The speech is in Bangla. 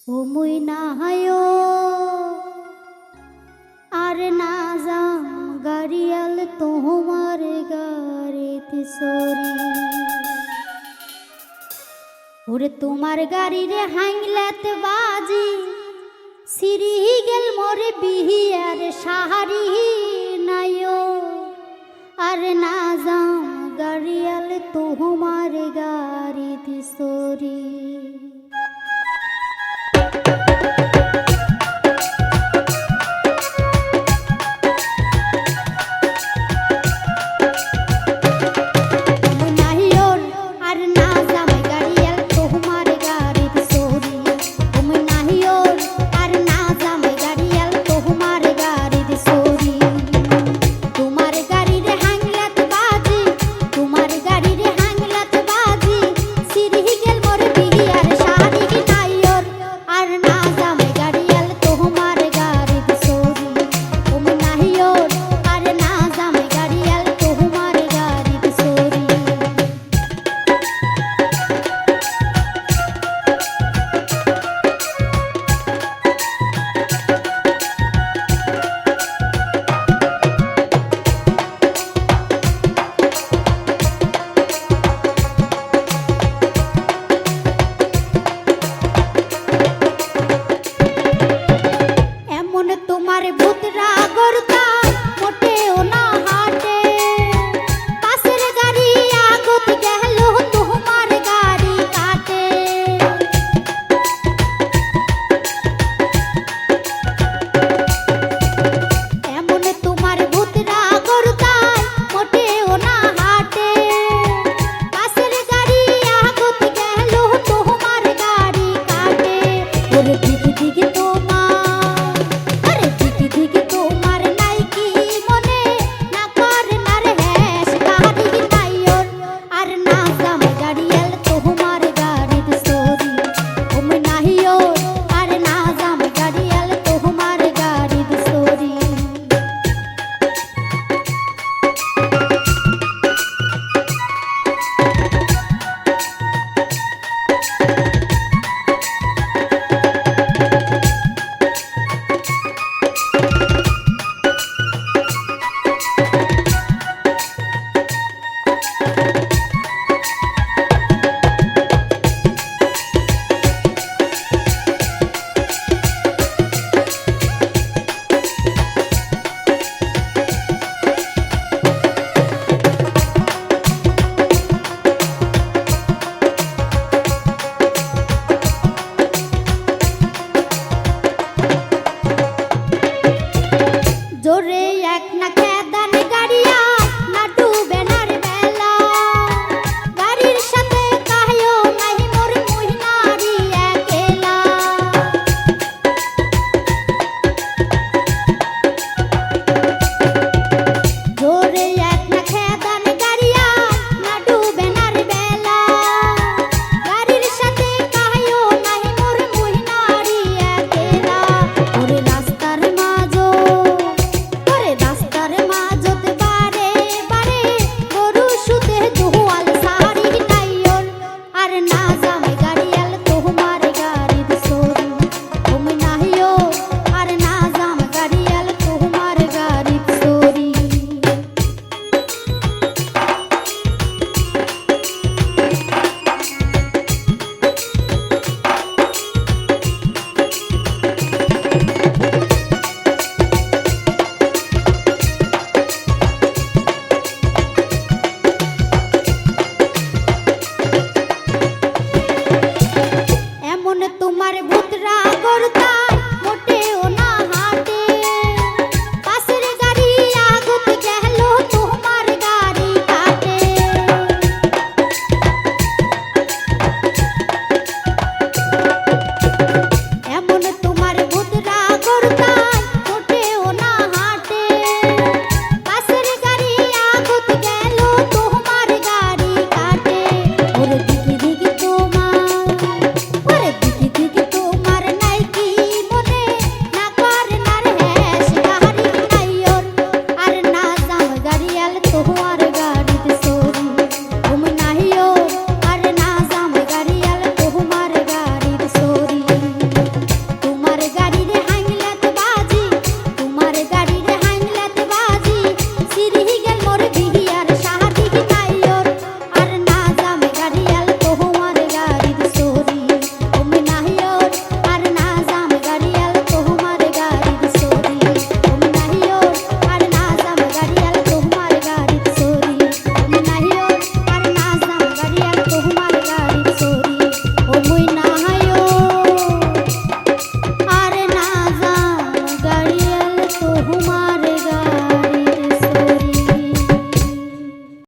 ও মুই না হায়ো আর না যাম গাড়িয়াল তোমার গাড়িতে সরি ওরে তোমার গাড়ি রে হাইংলাত বাজি সিরি গেল মোরে বিহি আর সাহারি নাইও আর না যাম গাড়িয়াল তোমার গাড়িতে সরি তোমার ভূতরা গরতা মোটেও না হাটে পাশের গাড়ি আগত গেল তোমার গাড়ি কাটে এমন তোমার ভূতরা গরতা মোটেও না হাটে পাশের গাড়ি আগত গেল তোমার গাড়ি কাটে ওরে দিকে দিকে তোমার জোরে এক না কেদান গাড়িয়া না ডুবে নার বেলা গাড়ির সাথে কাহিও নাই মোর মহিনারি একেলা জোরে এক না কেদান গাড়িয়া না ডুবে নার বেলা গাড়ির সাথে কাহিও নাই মোর মহিনারি একেলা ওরে রাস্তার মাঝো তোমার ভূতরা গরতা মোটেও না হাটে পাশের গাড়ি আগত গেল তোমার গাড়ি কাটে